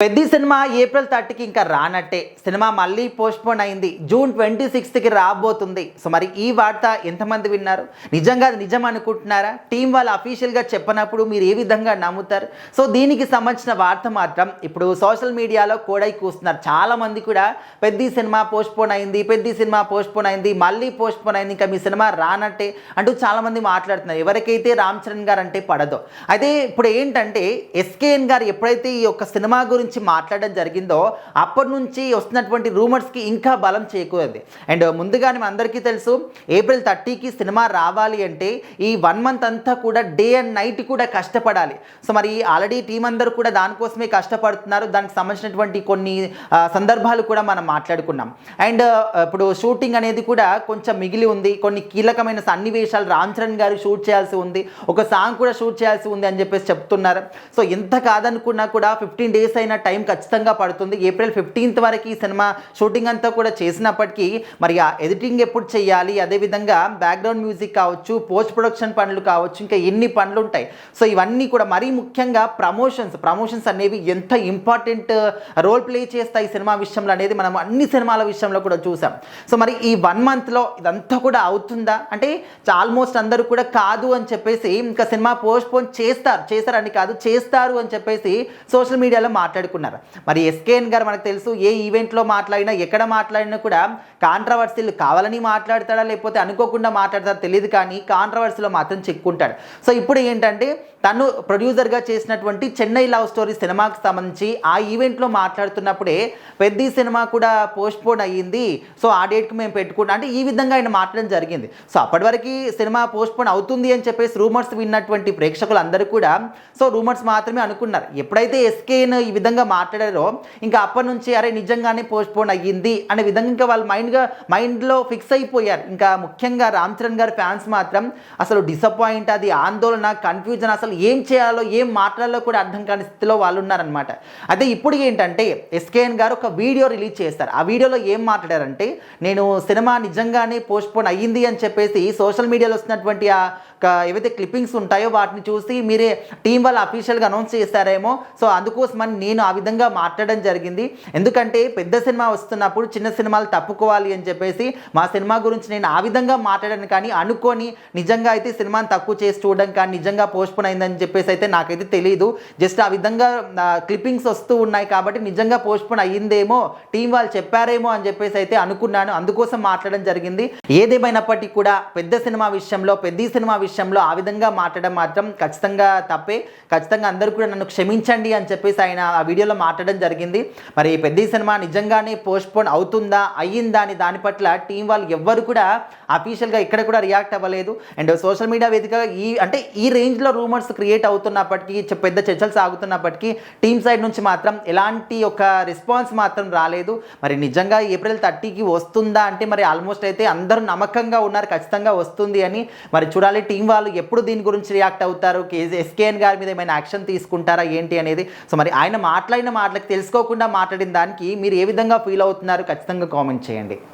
పెద్ద cinema April 30కి ఇంకా రానట్టే. Cinema మళ్ళీ పోస్ట్‌పోన్ అయింది. జూన్ 26కి రాబోతుంది. సో మరి ఈ వార్త ఎంతమంది విన్నారు? నిజంగా అది నిజం అనుకుంటున్నారా? టీం వాళ్ళు అఫీషియల్‌గా చెప్పనప్పుడు మీరు ఏ విధంగా నమ్ముతారు? సో దీనికి సంబంధించిన వార్త మాత్రం ఇప్పుడు సోషల్ మీడియాలో కోడై కూస్తున్నారు. చాలామంది కూడా పెద్ద సినిమా పోస్ట్‌పోన్ అయింది, పెద్ద సినిమా పోస్ట్‌పోన్ అయింది, మళ్ళీ పోస్ట్‌పోన్ అయింది, ఇంకా మీ సినిమా రానట్టే అంటూ చాలామంది మాట్లాడుతున్నారు. ఎవరికైతే రామ్ చరణ్ గారు అంటే పడదో. అయితే ఇప్పుడు ఏంటంటే ఎస్కేఎన్ గారు ఎప్పుడైతే ఈ యొక్క సినిమా గురించి మాట్లాడడం జరిగిందో అప్పటి నుంచి వస్తున్నటువంటి రూమర్స్కి ఇంకా బలం చేకూరింది. అండ్ ముందుగానే అందరికీ తెలుసు ఏప్రిల్ 30కి సినిమా రావాలి అంటే ఈ 1 మంత్ అంతా కూడా డే అండ్ నైట్ కూడా కష్టపడాలి. సో మరి ఆల్రెడీ టీం అందరూ కూడా దానికోసమే కష్టపడుతున్నారు. దానికి సంబంధించినటువంటి కొన్ని సందర్భాలు కూడా మనం మాట్లాడుకున్నాం. అండ్ ఇప్పుడు షూటింగ్ అనేది కూడా కొంచెం మిగిలి ఉంది. కొన్ని కీలకమైన సన్నివేశాలు రామ్ చరణ్ గారు షూట్ చేయాల్సి ఉంది, ఒక సాంగ్ కూడా షూట్ చేయాల్సి ఉంది అని చెప్పేసి చెప్తున్నారు. సో ఎంత కాదనుకున్నా కూడా 15 డేస్ అయిన టైం ఖచ్చితంగా పడుతుంది. ఏప్రిల్ 15th వరకు ఈ సినిమా షూటింగ్ అంతా కూడా చేసినప్పటికీ మరి ఆ ఎడిటింగ్ ఎప్పుడు చేయాలి, అదేవిధంగా బ్యాక్గ్రౌండ్ మ్యూజిక్ కావచ్చు, పోస్ట్ ప్రొడక్షన్ పనులు కావచ్చు, ఇంకా ఎన్ని పనులు ఉంటాయి. సో ఇవన్నీ కూడా మరీ ముఖ్యంగా ప్రమోషన్స్ అనేవి ఎంత ఇంపార్టెంట్ రోల్ ప్లే చేస్తాయి సినిమా విషయంలో అనేది మనం అన్ని సినిమాల విషయంలో కూడా చూసాం. సో మరి ఈ 1 మంత్లో ఇదంతా కూడా అవుతుందా అంటే ఆల్మోస్ట్ అందరూ కూడా కాదు అని చెప్పేసి ఇంకా సినిమా పోస్ట్పోన్ చేస్తారని కాదు, చేస్తారు అని చెప్పేసి సోషల్ మీడియాలో మాట్లాడుకున్నారు. మరి ఎస్కేఎన్ గారు మనకు తెలుసు ఏ ఈవెంట్లో మాట్లాడినా ఎక్కడ మాట్లాడినా కూడా కాంట్రవర్సీలు కావాలని మాట్లాడతాడా లేకపోతే అనుకోకుండా మాట్లాడతాడా తెలియదు, కానీ కాంట్రవర్సీలో మాత్రం చిక్కుంటాడు. సో ఇప్పుడు ఏంటంటే తను ప్రొడ్యూసర్గా చేసినటువంటి చెన్నై లవ్ స్టోరీ సినిమాకి సంబంధించి ఆ ఈవెంట్లో మాట్లాడుతున్నప్పుడే పెద్ద సినిమా కూడా పోస్ట్పోన్ అయ్యింది, సో ఆ డేట్కి మేము పెట్టుకుంటాం అంటే ఈ విధంగా ఆయన మాట్లాడడం జరిగింది. సో అప్పటి వరకు సినిమా పోస్ట్పోన్ అవుతుంది అని చెప్పేసి రూమర్స్ విన్నటువంటి ప్రేక్షకులు అందరూ కూడా సో రూమర్స్ మాత్రమే అనుకున్నారు. ఎప్పుడైతే ఎస్కేఎన్ ఈ విధంగా మాట్లాడారో ఇంకా అప్పటి నుంచి అరే నిజంగానే పోస్ట్పోన్ అయ్యింది అనే విధంగా ఇంకా వాళ్ళు మైండ్లో ఫిక్స్ అయిపోయారు. ఇంకా ముఖ్యంగా రామ్ చరణ్ గారి ఫ్యాన్స్ మాత్రం అసలు డిసప్పాయింట్, అది ఆందోళన, కన్ఫ్యూజన్, అసలు ఏం చేయాలో ఏం మాట్లాడాలో కూడా అర్థం కాని స్థితిలో వాళ్ళు ఉన్నారనమాట. అదే ఇప్పుడు ఏంటంటే ఎస్కేఎన్ గారు ఒక వీడియో రిలీజ్ చేస్తారు. ఆ వీడియోలో ఏం మాట్లాడారంటే నేను సినిమా నిజంగానే పోస్ట్పోన్ అయ్యింది అని చెప్పేసి సోషల్ మీడియాలో వస్తున్నటువంటి ఏవైతే క్లిప్పింగ్స్ ఉంటాయో వాటిని చూసి మీరే టీం వాళ్ళు అఫీషియల్గా అనౌన్స్ చేస్తారేమో, సో అందుకోసమని నేను ఆ విధంగా మాట్లాడడం జరిగింది. ఎందుకంటే పెద్ద సినిమా వస్తున్నప్పుడు చిన్న సినిమాలు తప్పుకోవాలి అని చెప్పేసి మా సినిమా గురించి నేను ఆ విధంగా మాట్లాడాను, కానీ అనుకొని నిజంగా అయితే సినిమాని తక్కువ చేసి చూడడం కానీ నిజంగా పోస్ట్పోన్ అయిందని చెప్పేసి అయితే నాకైతే తెలియదు. జస్ట్ ఆ విధంగా క్లిప్పింగ్స్ వస్తూ ఉన్నాయి కాబట్టి నిజంగా పోస్ట్పోన్ అయ్యిందేమో, టీం వాళ్ళు చెప్పారేమో అని చెప్పేసి అయితే అనుకున్నాను, అందుకోసం మాట్లాడడం జరిగింది. ఏదేమైనప్పటికీ కూడా పెద్ద సినిమా విషయంలో ఆ విధంగా మాట్లాడడం మాత్రం ఖచ్చితంగా తప్పే. ఖచ్చితంగా అందరూ కూడా నన్ను క్షమించండి అని చెప్పేసి ఆయన ఆ వీడియోలో మాట్లాడడం జరిగింది. మరి పెద్ద సినిమా నిజంగానే పోస్ట్పోన్ అవుతుందా అయ్యిందా అని దాని పట్ల టీం వాళ్ళు ఎవ్వరు కూడా అఫీషియల్గా ఇక్కడ కూడా రియాక్ట్ అవ్వలేదు. అండ్ సోషల్ మీడియా వేదికగా ఈ రేంజ్లో రూమర్స్ క్రియేట్ అవుతున్నప్పటికీ, పెద్ద చర్చలు సాగుతున్నప్పటికీ టీం సైడ్ నుంచి మాత్రం ఎలాంటి ఒక రెస్పాన్స్ మాత్రం రాలేదు. మరి నిజంగా ఏప్రిల్ 30కి వస్తుందా అంటే మరి ఆల్మోస్ట్ అయితే అందరూ నమ్మకంగా ఉన్నారు ఖచ్చితంగా వస్తుంది అని. మరి చూడాలి టీం వాళ్ళు ఎప్పుడు దీని గురించి రియాక్ట్ అవుతారు, ఎస్కేఎన్ గారి మీద ఏమైనా యాక్షన్ తీసుకుంటారా ఏంటి అనేది. సో మరి ఆయన మాట్లాడిన మాటలకు తెలుసుకోకుండా మాట్లాడిన దానికి మీరు ఏ విధంగా ఫీల్ అవుతున్నారు ఖచ్చితంగా కామెంట్ చేయండి.